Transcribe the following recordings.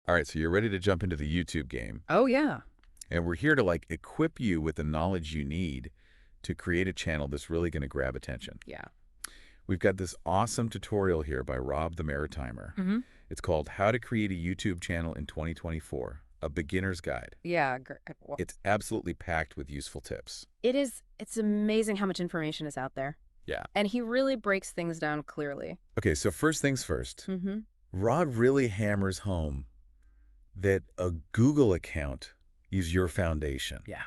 All right, so you're ready to jump into the YouTube game. Oh, yeah. And we're here to equip you with the knowledge you need to create a channel that's really going to grab attention. Yeah. We've got this awesome tutorial here by Rob the Maritimer. Mm-hmm. It's called How to Create a YouTube Channel in 2024, a beginner's guide. Yeah. Well, It's absolutely packed with useful tips. it is. It's amazing how much information is out there. Yeah. And he really breaks things down clearly. Okay, so first things first. Mm-hmm. Rob really hammers home that a Google account is your foundation. Yeah.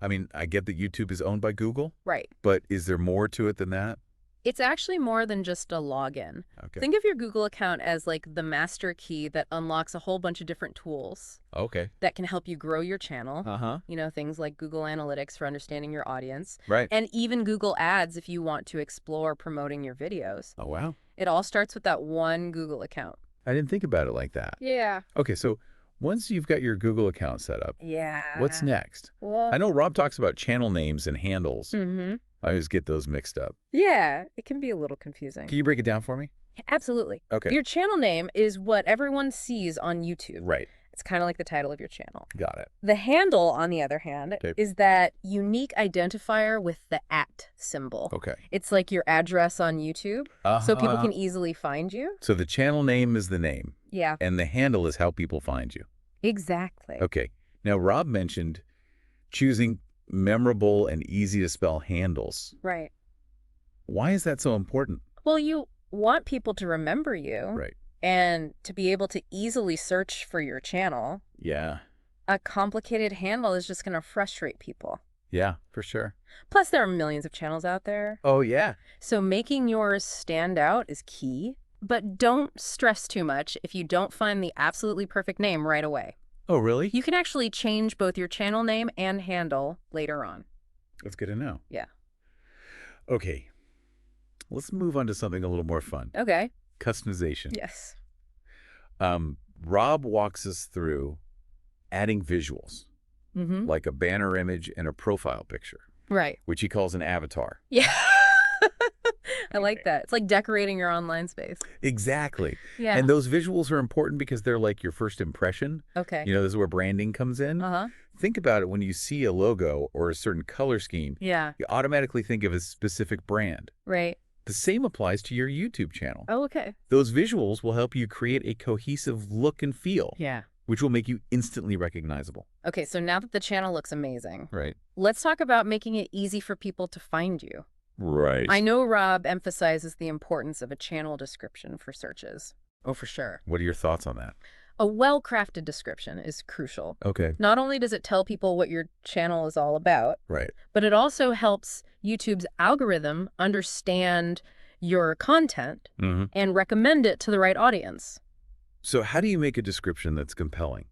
I mean, I get that YouTube is owned by Google, Right. but is there more to it than that? It's actually more than just a login. Okay. Think of your Google account as like the master key that unlocks a whole bunch of different tools Okay. that can help you grow your channel. Uh-huh. You know, things like Google Analytics for understanding your audience, Right. and even Google Ads if you want to explore promoting your videos. Oh, wow. It all starts with that one Google account. I didn't think about it like that. Yeah. Okay, so once you've got your Google account set up, Yeah. what's next? Well, I know Rob talks about channel names and handles. Mm-hmm. I always get those mixed up. Yeah, it can be a little confusing. Can you break it down for me? Absolutely. Okay. Your channel name is what everyone sees on YouTube. Right. It's kind of like the title of your channel. Got it. The handle, on the other hand, Okay. is that unique identifier with the @ symbol. Okay. It's like your address on YouTube, so people can easily find you. So the channel name is the name, Yeah, and the handle is how people find you. exactly. Okay. Now, Rob mentioned choosing memorable and easy to spell handles. Right. Why is that so important? Well, you want people to remember you Right. and to be able to easily search for your channel. Yeah. A complicated handle is just going to frustrate people. Yeah, for sure. Plus, there are millions of channels out there. Oh, yeah. So making yours stand out is key. But don't stress too much if you don't find the absolutely perfect name right away. Oh, really? You can actually change both your channel name and handle later on. That's good to know. Yeah. Okay. Let's move on to something a little more fun. Okay. Customization. Yes. Rob walks us through adding visuals, Mm-hmm. like a banner image and a profile picture, Right. which he calls an avatar. Yeah. I like that. It's like decorating your online space. Exactly. Yeah. And those visuals are important because they're like your first impression. Okay. You know, this is where branding comes in. Uh-huh. Think about it when you see a logo or a certain color scheme, Yeah. you automatically think of a specific brand. Right. The same applies to your YouTube channel. Oh, okay. Those visuals will help you create a cohesive look and feel, Yeah. which will make you instantly recognizable. Okay, so now that the channel looks amazing, Right. let's talk about making it easy for people to find you. Right. I know Rob emphasizes the importance of a channel description for searches. Oh, for sure. What are your thoughts on that? A well-crafted description is crucial. Okay. Not only does it tell people what your channel is all about, Right. but it also helps YouTube's algorithm understand your content Mm-hmm. and recommend it to the right audience. So how do you make a description that's compelling?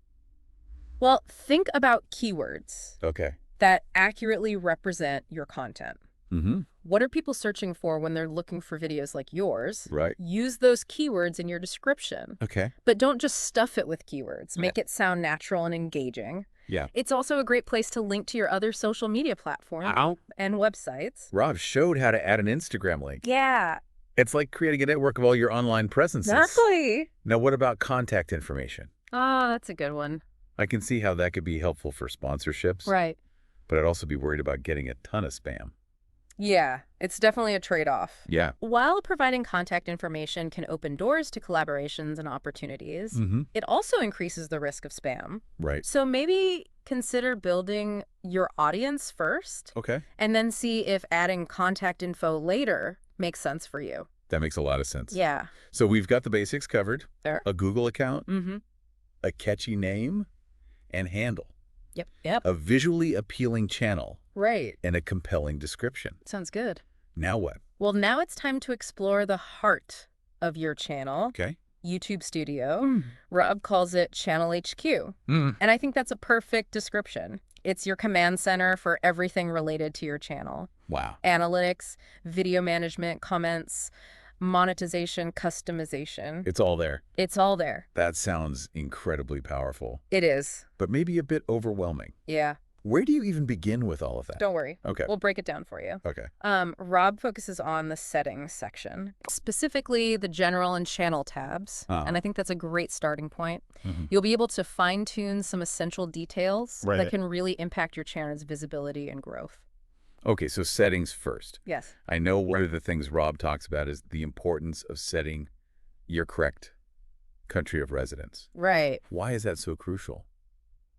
Well, think about keywords Okay. that accurately represent your content. Mm-hmm. What are people searching for when they're looking for videos like yours? Right. Use those keywords in your description, Okay. but don't just stuff it with keywords. Yeah. Make it sound natural and engaging. Yeah. It's also a great place to link to your other social media platforms and websites. Rob showed how to add an Instagram link. Yeah, It's like creating a network of all your online presences. exactly. Now, what about contact information? Oh, that's a good one. I can see how that could be helpful for sponsorships, Right. but I'd also be worried about getting a ton of spam. Yeah, it's definitely a trade-off. Yeah. While providing contact information can open doors to collaborations and opportunities, Mm-hmm. it also increases the risk of spam. Right. So maybe consider building your audience first Okay. and then see if adding contact info later makes sense for you. That makes a lot of sense. Yeah. So we've got the basics covered. There. A Google account, Mm-hmm. a catchy name, and handle. Yep. A visually appealing channel, Right. and a compelling description. Sounds good. Now what? Well, now it's time to explore the heart of your channel, Okay. YouTube Studio. Rob calls it Channel HQ. Mm. And I think that's a perfect description. It's your command center for everything related to your channel. Wow. Analytics, video management, comments, monetization, customization. It's all there. It's all there. That sounds incredibly powerful, It is. but maybe a bit overwhelming. Yeah. Where do you even begin with all of that? Don't worry. Okay. We'll break it down for you. Okay. Rob focuses on the settings section, specifically the general and channel tabs. And I think that's a great starting point. You'll be able to fine-tune some essential details that can really impact your channel's visibility and growth. Okay, so settings first. Yes. I know one of the things Rob talks about is the importance of setting your correct country of residence. Right. Why is that so crucial?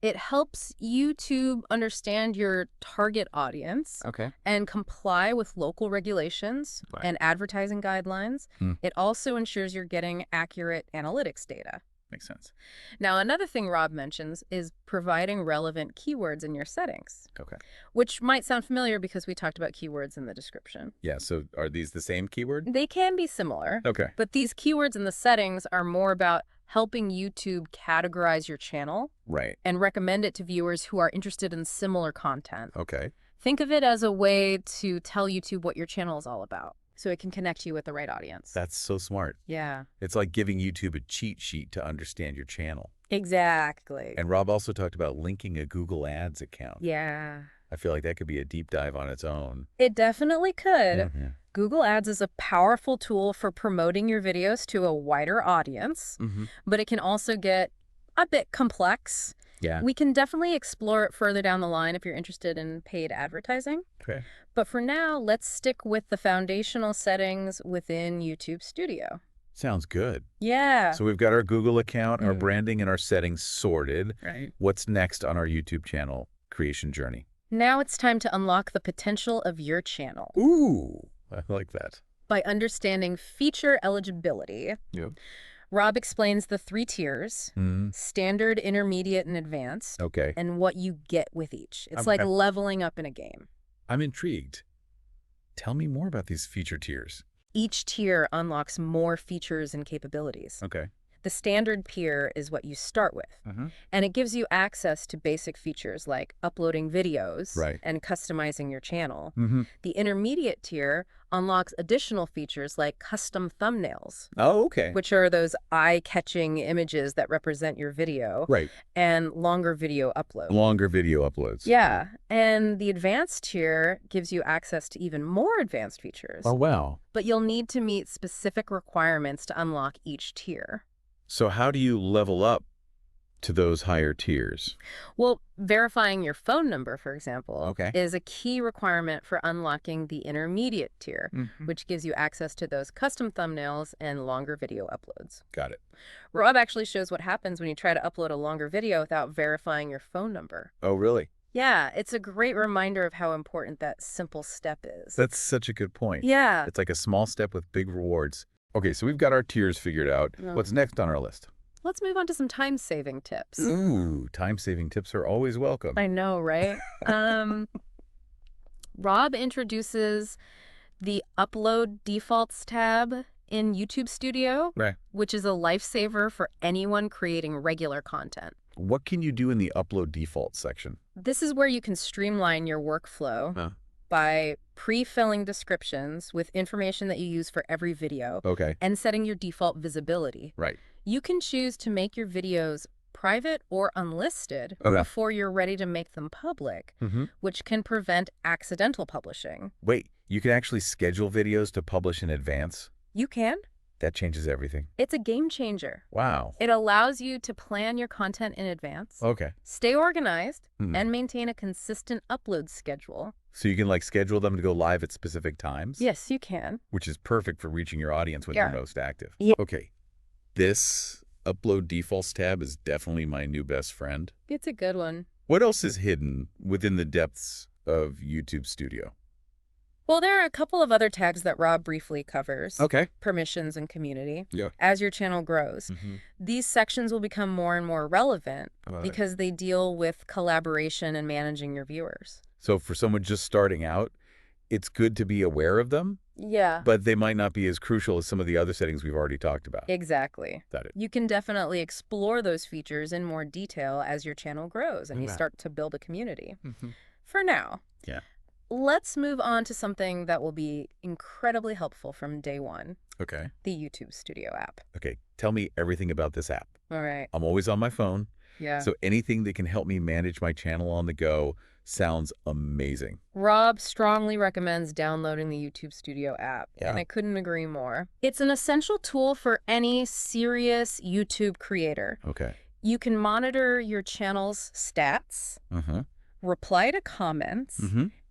It helps YouTube understand your target audience Okay. and comply with local regulations and advertising guidelines. It also ensures you're getting accurate analytics data. Makes sense. Now, another thing Rob mentions is providing relevant keywords in your settings, Okay. which might sound familiar because we talked about keywords in the description. Yeah, so are these the same keyword? They can be similar, Okay. but these keywords in the settings are more about helping YouTube categorize your channel Right. and recommend it to viewers who are interested in similar content. Okay. Think of it as a way to tell YouTube what your channel is all about, so it can connect you with the right audience. That's so smart. Yeah. It's like giving YouTube a cheat sheet to understand your channel. Exactly. And Rob also talked about linking a Google Ads account. Yeah. I feel like that could be a deep dive on its own. It definitely could. Yeah. Google Ads is a powerful tool for promoting your videos to a wider audience, but it can also get a bit complex. Yeah. We can definitely explore it further down the line if you're interested in paid advertising. Okay. But for now, let's stick with the foundational settings within YouTube Studio. Sounds good. Yeah. So we've got our Google account, our branding, and our settings sorted. Right. What's next on our YouTube channel creation journey? Now it's time to unlock the potential of your channel. Ooh, I like that. By understanding feature eligibility, Yep. Rob explains the 3 tiers, standard, intermediate, and advanced, Okay. and what you get with each. It's I'm- like I'm- leveling up in a game. I'm intrigued. Tell me more about these feature tiers. Each tier unlocks more features and capabilities. Okay. The standard tier is what you start with, and it gives you access to basic features like uploading videos Right. and customizing your channel. Mm-hmm. The intermediate tier unlocks additional features like custom thumbnails, Oh, okay. which are those eye-catching images that represent your video, Right. and longer video uploads. Longer video uploads. Yeah, and the advanced tier gives you access to even more advanced features, Oh, wow. but you'll need to meet specific requirements to unlock each tier. So how do you level up to those higher tiers? Well, verifying your phone number, for example, Okay. is a key requirement for unlocking the intermediate tier, Mm-hmm. which gives you access to those custom thumbnails and longer video uploads. Got it. Rob actually shows what happens when you try to upload a longer video without verifying your phone number. Oh, really? Yeah, it's a great reminder of how important that simple step is. That's such a good point. Yeah. It's like a small step with big rewards. Okay, so we've got our tiers figured out. Yeah. What's next on our list? Let's move on to some time-saving tips. Ooh, time-saving tips are always welcome. I know, right? Rob introduces the Upload Defaults tab in YouTube Studio, Right. which is a lifesaver for anyone creating regular content. What can you do in the upload default section? This is where you can streamline your workflow Huh. by pre-filling descriptions with information that you use for every video Okay. and setting your default visibility. Right. You can choose to make your videos private or unlisted Okay. before you're ready to make them public, Mm-hmm. which can prevent accidental publishing. Wait, you can actually schedule videos to publish in advance? You can. That changes everything. It's a game changer. Wow. It allows you to plan your content in advance, Okay. stay organized, Hmm. and maintain a consistent upload schedule. So you can like schedule them to go live at specific times? Yes, you can. Which is perfect for reaching your audience when Yeah. you're most active. Yeah. Okay. This upload defaults tab is definitely my new best friend. It's a good one. What else is hidden within the depths of YouTube Studio? Well, there are a couple of other tags that Rob briefly covers. Okay. Permissions and community. Yeah. As your channel grows, Mm-hmm. these sections will become more and more relevant Because because they deal with collaboration and managing your viewers. so for someone just starting out, it's good to be aware of them, Yeah. but they might not be as crucial as some of the other settings we've already talked about. Exactly. Got it. You can definitely explore those features in more detail as your channel grows and you Okay. start to build a community. Mm-hmm. For now, Yeah. let's move on to something that will be incredibly helpful from day one, Okay. the YouTube Studio app. Okay. Tell me everything about this app. All right. I'm always on my phone. Yeah. So anything that can help me manage my channel on the go sounds amazing. Rob strongly recommends downloading the YouTube Studio app, and I couldn't agree more. It's an essential tool for any serious YouTube creator. Okay. You can monitor your channel's stats, reply to comments,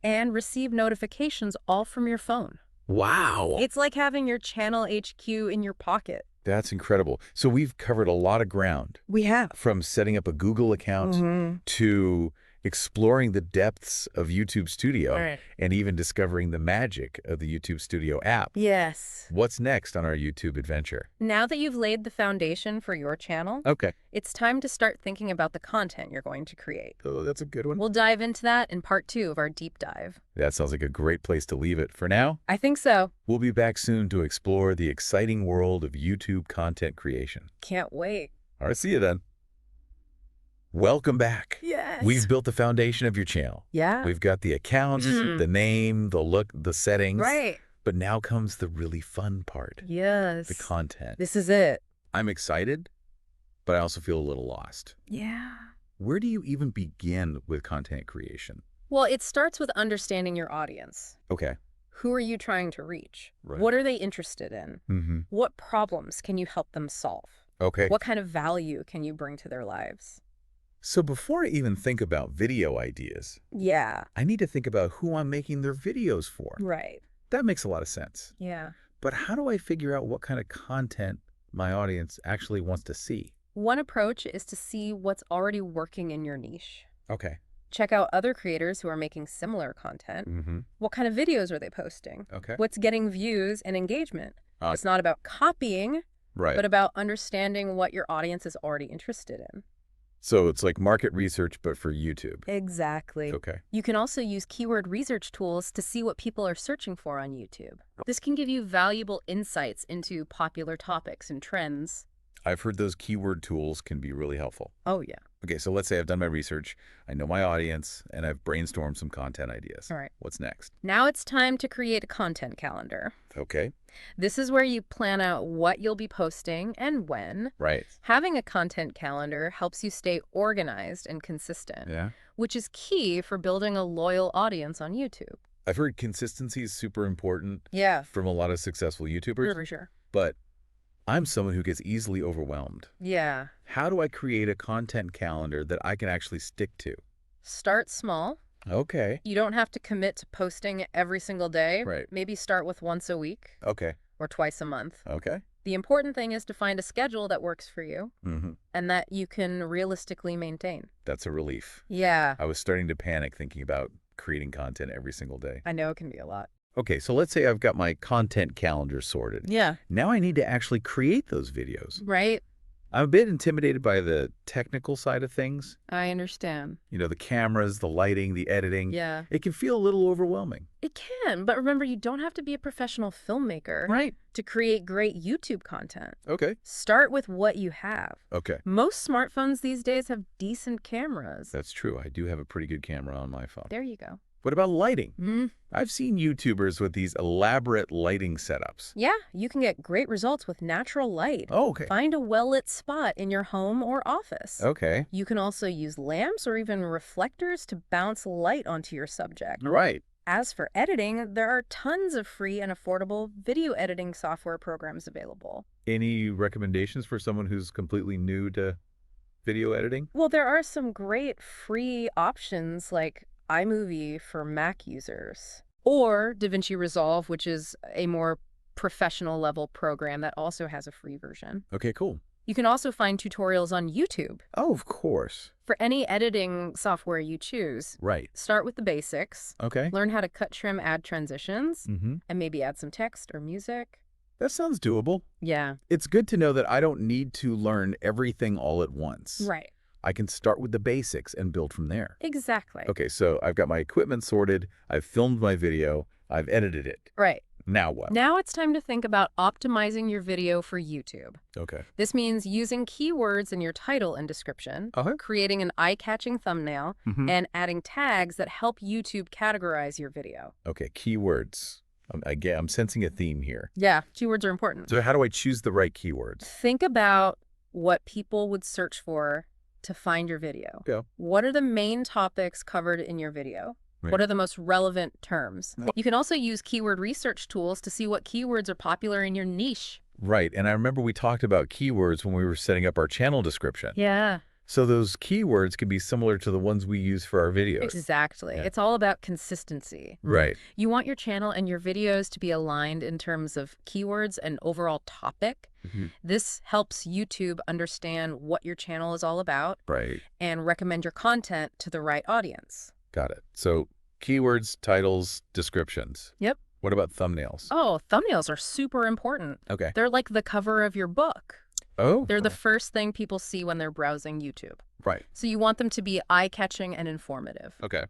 and receive notifications all from your phone. Wow. It's like having your channel HQ in your pocket. That's incredible. So we've covered a lot of ground. We have. From setting up a Google account to exploring the depths of YouTube Studio and even discovering the magic of the YouTube Studio app. Yes. What's next on our YouTube adventure? Now that you've laid the foundation for your channel, it's time to start thinking about the content you're going to create. Oh, that's a good one. We'll dive into that in part 2 of our deep dive. That sounds like a great place to leave it for now. I think so. We'll be back soon to explore the exciting world of YouTube content creation. Can't wait. All right, see you then. Welcome back. Yes. We've built the foundation of your channel. Yeah. We've got the accounts, the name, the look, the settings. Right. But now comes the really fun part. Yes. The content. This is it. I'm excited, but I also feel a little lost. Yeah. Where do you even begin with content creation? Well, it starts with understanding your audience. Okay. Who are you trying to reach? Right. What are they interested in? What problems can you help them solve? Okay. What kind of value can you bring to their lives? So before I even think about video ideas, I need to think about who I'm making their videos for. Right. That makes a lot of sense. Yeah. But how do I figure out what kind of content my audience actually wants to see? One approach is to see what's already working in your niche. Okay. Check out other creators who are making similar content. What kind of videos are they posting? Okay. What's getting views and engagement? It's not about copying, but about understanding what your audience is already interested in. So it's like market research, but for YouTube. Exactly. Okay. You can also use keyword research tools to see what people are searching for on YouTube. This can give you valuable insights into popular topics and trends. I've heard those keyword tools can be really helpful. Oh, yeah. Okay, so let's say I've done my research, I know my audience, and I've brainstormed some content ideas. All right. What's next? Now it's time to create a content calendar. Okay. This is where you plan out what you'll be posting and when. Right. Having a content calendar helps you stay organized and consistent, which is key for building a loyal audience on YouTube. I've heard consistency is super important from a lot of successful YouTubers. For sure. But I'm someone who gets easily overwhelmed. Yeah. How do I create a content calendar that I can actually stick to? Start small. Okay. You don't have to commit to posting every single day. Right. Maybe start with once a week. Okay. Or twice a month. Okay. The important thing is to find a schedule that works for you and that you can realistically maintain. That's a relief. Yeah. I was starting to panic thinking about creating content every single day. I know it can be a lot. Okay, so let's say I've got my content calendar sorted. Yeah. Now I need to actually create those videos. Right. I'm a bit intimidated by the technical side of things. I understand. You know, the cameras, the lighting, the editing. Yeah. It can feel a little overwhelming. It can, but remember, you don't have to be a professional filmmaker to create great YouTube content. Okay. Start with what you have. Okay. Most smartphones these days have decent cameras. That's true. I do have a pretty good camera on my phone. There you go. What about lighting? I've seen YouTubers with these elaborate lighting setups. Yeah, you can get great results with natural light. Oh, okay. Find a well-lit spot in your home or office. Okay. You can also use lamps or even reflectors to bounce light onto your subject. Right. As for editing, there are tons of free and affordable video editing software programs available. Any recommendations for someone who's completely new to video editing? Well, there are some great free options like iMovie for Mac users, or DaVinci Resolve, which is a more professional level program that also has a free version. Okay, cool. You can also find tutorials on YouTube. Oh, of course. For any editing software you choose. Right. Start with the basics. Okay. Learn how to cut, trim, add transitions, and maybe add some text or music. That sounds doable. Yeah. It's good to know that I don't need to learn everything all at once. Right. I can start with the basics and build from there. Exactly. Okay, so I've got my equipment sorted, I've filmed my video, I've edited it. Right. Now what? Now it's time to think about optimizing your video for YouTube. Okay. This means using keywords in your title and description, creating an eye-catching thumbnail, and adding tags that help YouTube categorize your video. Okay, keywords. I'm sensing a theme here. Yeah, keywords are important. So how do I choose the right keywords? Think about what people would search for to find your video. Go. What are the main topics covered in your video? Right. What are the most relevant terms? You can also use keyword research tools to see what keywords are popular in your niche. Right. And I remember we talked about keywords when we were setting up our channel description. Yeah. So those keywords can be similar to the ones we use for our videos. Exactly. Yeah. It's all about consistency. Right. You want your channel and your videos to be aligned in terms of keywords and overall topic. This helps YouTube understand what your channel is all about. Right. And recommend your content to the right audience. Got it. So keywords, titles, descriptions. Yep. What about thumbnails? Oh, thumbnails are super important. Okay. They're like the cover of your book. Oh. They're the first thing people see when they're browsing YouTube. Right. So you want them to be eye-catching and informative. Okay.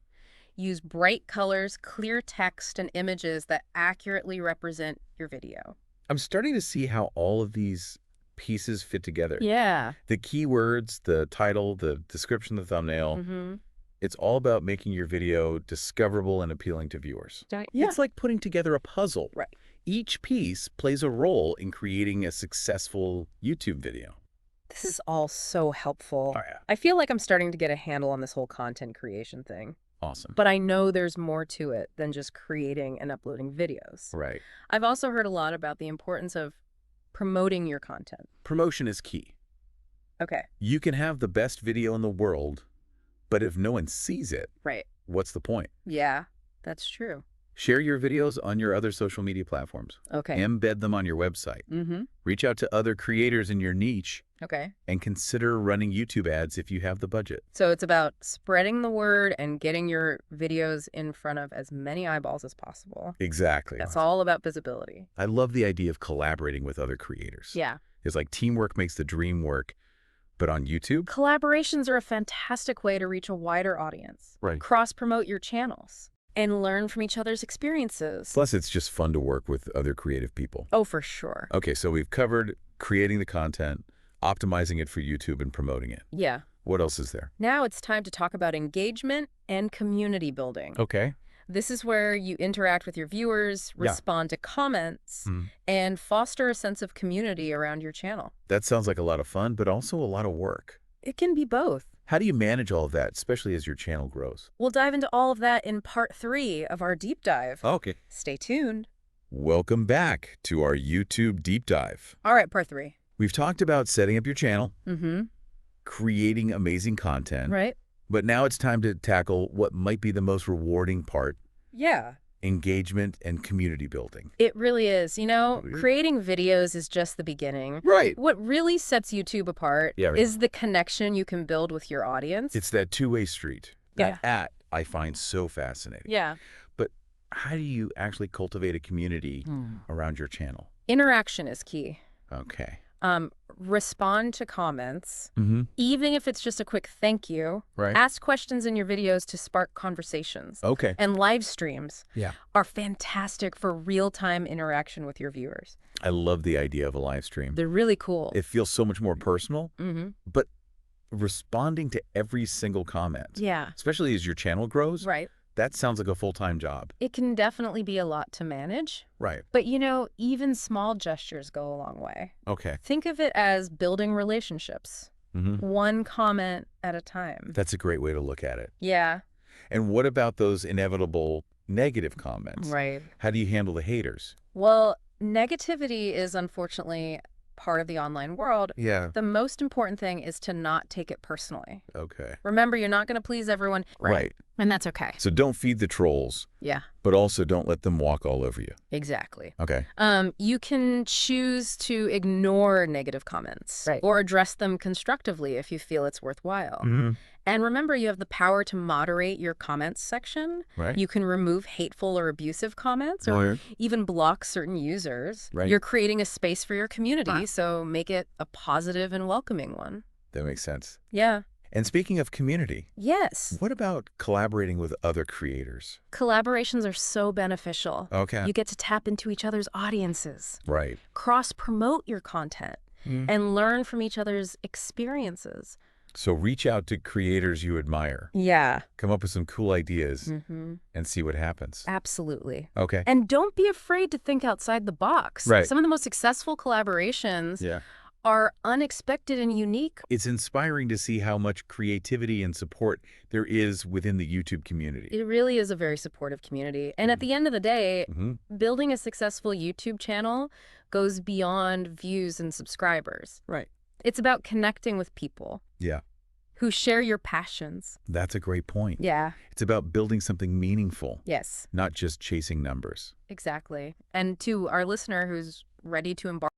Use bright colors, clear text, and images that accurately represent your video. I'm starting to see how all of these pieces fit together. Yeah. The keywords, the title, the description, the thumbnail. It's all about making your video discoverable and appealing to viewers. Yeah. It's like putting together a puzzle. Right. Each piece plays a role in creating a successful YouTube video. This is all so helpful. Oh, yeah. I feel like I'm starting to get a handle on this whole content creation thing. Awesome. But I know there's more to it than just creating and uploading videos. Right. I've also heard a lot about the importance of promoting your content. Promotion is key. Okay. You can have the best video in the world, but if no one sees it, Right. what's the point? Yeah, that's true. Share your videos on your other social media platforms. Okay. Embed them on your website. Reach out to other creators in your niche. Okay. And consider running YouTube ads if you have the budget. So it's about spreading the word and getting your videos in front of as many eyeballs as possible. Exactly. That's all about visibility. I love the idea of collaborating with other creators. Yeah. It's like teamwork makes the dream work. But on YouTube? Collaborations are a fantastic way to reach a wider audience. Right. Cross-promote your channels and learn from each other's experiences. Plus, it's just fun to work with other creative people. Oh, for sure. Okay, so we've covered creating the content, optimizing it for YouTube, and promoting it. Yeah. What else is there? Now it's time to talk about engagement and community building. Okay. This is where you interact with your viewers, respond to comments, and foster a sense of community around your channel. That sounds like a lot of fun, but also a lot of work. It can be both. How do you manage all of that, especially as your channel grows? We'll dive into all of that in part 3 of our deep dive. Okay. Stay tuned. Welcome back to our YouTube deep dive. All right, part 3. We've talked about setting up your channel, creating amazing content. Right. But now it's time to tackle what might be the most rewarding part. Yeah. Engagement and community building. It really is. You know, creating videos is just the beginning. Right. What really sets YouTube apart is the connection you can build with your audience. It's that two-way street. That I find so fascinating. Yeah. But how do you actually cultivate a community around your channel? Interaction is key. Okay. Respond to comments, even if it's just a quick thank you. Right. Ask questions in your videos to spark conversations. Okay. And live streams Yeah. are fantastic for real-time interaction with your viewers. I love the idea of a live stream. They're really cool. It feels so much more personal, but responding to every single comment, especially as your channel grows, Right. that sounds like a full-time job. It can definitely be a lot to manage. Right. But, you know, even small gestures go a long way. Okay. Think of it as building relationships, one comment at a time. That's a great way to look at it. Yeah. And what about those inevitable negative comments? Right. How do you handle the haters? Well, negativity is unfortunately part of the online world. Yeah. The most important thing is to not take it personally. Okay. Remember, you're not going to please everyone. Right. And that's okay. So don't feed the trolls. Yeah. But also don't let them walk all over you. Exactly. Okay. You can choose to ignore negative comments or address them constructively if you feel it's worthwhile. And remember, you have the power to moderate your comments section. Right. You can remove hateful or abusive comments or even block certain users. Right. You're creating a space for your community, so make it a positive and welcoming one. That makes sense. Yeah. And speaking of community, yes, what about collaborating with other creators? Collaborations are so beneficial. Okay. You get to tap into each other's audiences. Right. Cross-promote your content and learn from each other's experiences. So reach out to creators you admire. Yeah. Come up with some cool ideas and see what happens. Absolutely. Okay. And don't be afraid to think outside the box. Right. Some of the most successful collaborations are unexpected and unique. It's inspiring to see how much creativity and support there is within the YouTube community. It really is a very supportive community. And at the end of the day, building a successful YouTube channel goes beyond views and subscribers. Right. It's about connecting with people. Yeah. Who share your passions. That's a great point. Yeah. It's about building something meaningful. Yes. Not just chasing numbers. Exactly. And to our listener who's ready to embark